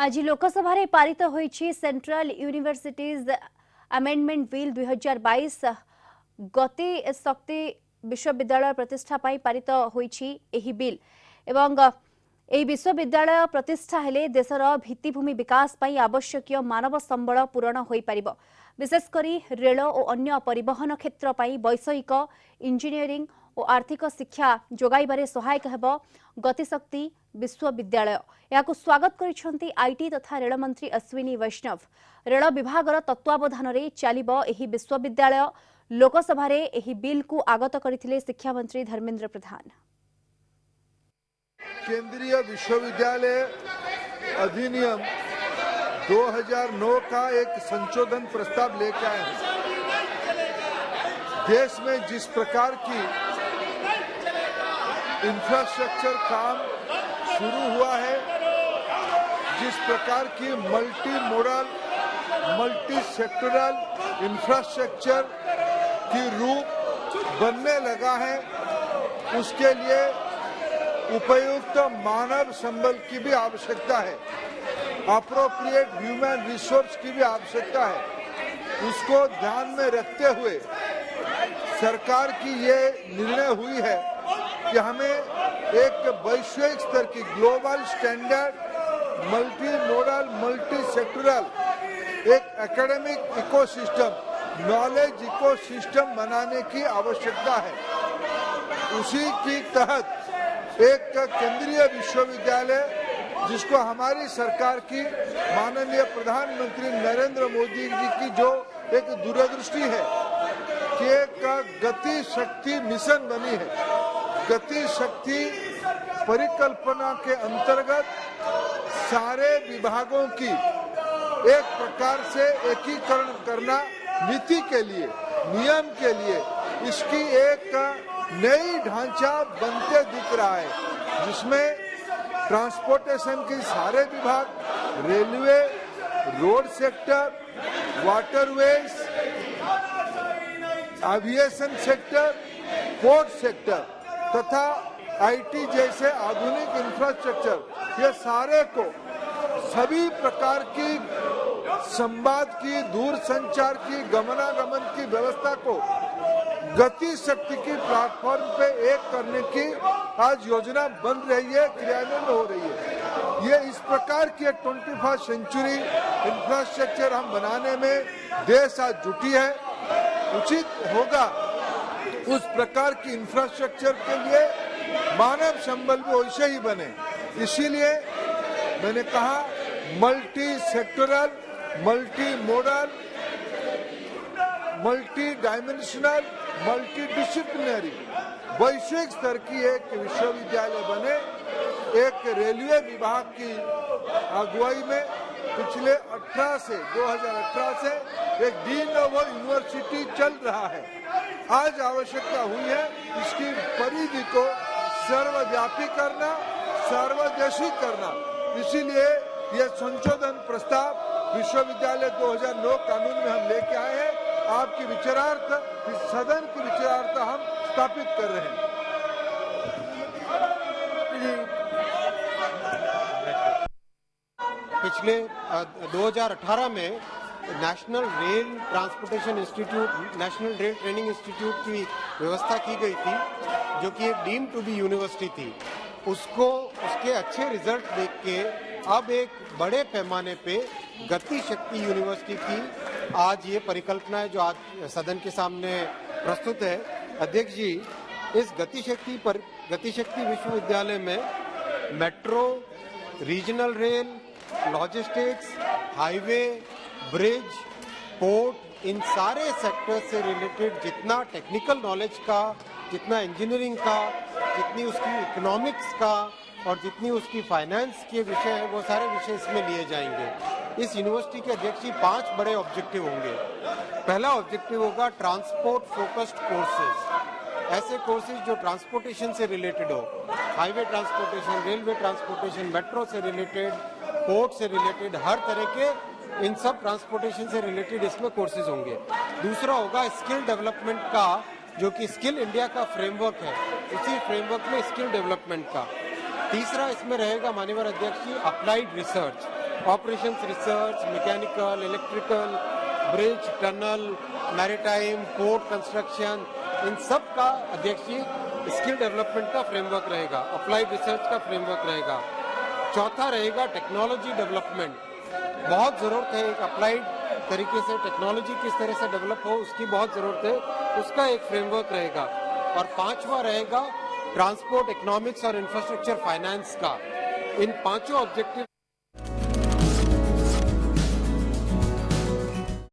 आज लोकसभा रे पारित होईछि सेंट्रल यूनिवर्सिटीज अमेंडमेंट बिल 2022 गति शक्ति विश्वविद्यालय प्रतिष्ठा पाई पारित होईछि एही बिल एवं एही विश्वविद्यालय प्रतिष्ठा हेले देशर भित्तिभूमि विकास पाई आवश्यक मानव संबल पूरण होई परिबो। विशेषकरी रेल और अन्य परिवहन क्षेत्र पाई वैषयिक इंजीनियरिंग और आर्थिक शिक्षा जोगाइबारे सहायक हेबो गतिशक्ति विश्वविद्यालय। याकु स्वागत करिसेंती आईटी तथा रेल मंत्री अश्विनी वैष्णव। रेल विभागर तत्वावधान रे चलिबो एही विश्वविद्यालय। लोकसभा रे एही बिल को आगत करथिले शिक्षा मंत्री धर्मेंद्र प्रधान। केंद्रीय विश्वविद्यालय अधिनियम 2009 का एक संशोधन प्रस्ताव लेकर आए हैं। देश में जिस प्रकार की इंफ्रास्ट्रक्चर काम शुरू हुआ है, जिस प्रकार की multi modal multi sectoral infrastructure की रूप बनने लगा है, उसके लिए उपयुक्त मानव संबल की भी आवश्यकता है, अप्रोप्रिएट ह्यूमन रिसोर्स की भी आवश्यकता है। उसको ध्यान में रखते हुए सरकार की ये निर्णय हुई है कि हमें एक वैश्विक स्तर की global standard multi modal multi sectoral एक एकेडमिक इकोसिस्टम नॉलेज इकोसिस्टम बनाने की आवश्यकता है। उसी की तहत एक केंद्रीय विश्वविद्यालय जिसको हमारी सरकार की माननीय प्रधानमंत्री नरेंद्र मोदी जी की जो एक दूरदृष्टि है कि एक गति शक्ति मिशन बनी है। गति शक्ति परिकल्पना के अंतर्गत सारे विभागों की एक प्रकार से एकीकरण करना नीति के लिए नियम के लिए इसकी एक नई ढांचा बनते दिख रहा है, जिसमें ट्रांसपोर्टेशन के सारे विभाग, railway, road sector, waterways, aviation sector, port sector तथा आईटी जैसे आधुनिक इंफ्रास्ट्रक्चर, ये सारे को सभी प्रकार की संवाद की, दूर संचार की, गमनागमन की व्यवस्था को गति शक्ति की प्लेटफॉर्म पे एक करने की आज योजना बन रही है, क्रियान्वयन हो रही है। ये इस प्रकार की 21st सेंचुरी इंफ्रास्ट्रक्चर हम बनाने में देश आज जुटी है। उचित होगा उस प्रकार की इंफ्रास्ट्रक्चर के लिए मानव संबल भी वैसे ही बने। इसीलिए मैंने कहा multi sectoral multi modal multi dimensional multi disciplinary वैश्विक स्तर की एक विश्वविद्यालय बने। एक रेलवे विभाग की अगुवाई में पिछले 2018 से एक डीन ऑफ यूनिवर्सिटी चल रहा है। आज आवश्यकता हुई है इसकी परिधि को सर्वव्यापी करना, सर्वदेशी करना। इसीलिए यह संशोधन प्रस्ताव विश्वविद्यालय 2009 कानून में हम लेके आए हैं। आपकी विचारार्थ इस सदन की विचारार्थ हम स्थापित कर रहे हैं। पिछले 2018 में national rail transportation institute, national rail training institute की व्यवस्था की गई थी, जो कि एक डीम टू बी यूनिवर्सिटी थी। उसके अच्छे रिजल्ट देख के अब एक बड़े पैमाने पे गति शक्ति यूनिवर्सिटी की आज ये परिकल्पना है जो आज सदन के सामने प्रस्तुत है। अध्यक्ष जी, इस गति शक्ति विश्वविद्यालय में metro, regional rail, logistics, highway, bridge, port, इन सारे सेक्टर से रिलेटेड जितना टेक्निकल नॉलेज का, जितना इंजीनियरिंग का, जितनी उसकी इकोनॉमिक्स का और जितनी उसकी फाइनेंस के विषय है, वो सारे विषय इसमें लिए जाएंगे। इस यूनिवर्सिटी के अध्यक्ष जी 5 बड़े ऑब्जेक्टिव होंगे। पहला ऑब्जेक्टिव होगा ट्रांसपोर्ट फोकस्ड कोर्सेज, ऐसे कोर्सेज जो ट्रांसपोर्टेशन से रिलेटेड हो, highway transportation, railway transportation, metro से रिलेटेड, पोर्ट से रिलेटेड, हर तरह के इन सब ट्रांसपोर्टेशन से रिलेटेड इसमें कोर्सेज होंगे। दूसरा होगा स्किल डेवलपमेंट का, जो कि स्किल इंडिया का फ्रेमवर्क है, उसी फ्रेमवर्क में स्किल डेवलपमेंट का। तीसरा इसमें रहेगा माननीय अध्यक्ष जी applied research, operations research, mechanical, electrical, bridge, tunnel, maritime, port construction, इन सब का अध्यक्षीय स्किल डेवलपमेंट का फ्रेमवर्क रहेगा, अप्लाइड रिसर्च का फ्रेमवर्क रहेगा। चौथा रहेगा टेक्नोलॉजी डेवलपमेंट। बहुत जरूरत है एक अप्लाइड तरीके से टेक्नोलॉजी किस तरह से डेवलप हो उसकी बहुत जरूरत है, उसका एक फ्रेमवर्क रहेगा। और पांचवा रहेगा ट्रांसपोर्ट, इकोनॉमिक्स और इंफ्रास्ट्रक्चर फाइनेंस का। इन पांचों ऑब्जेक्टिव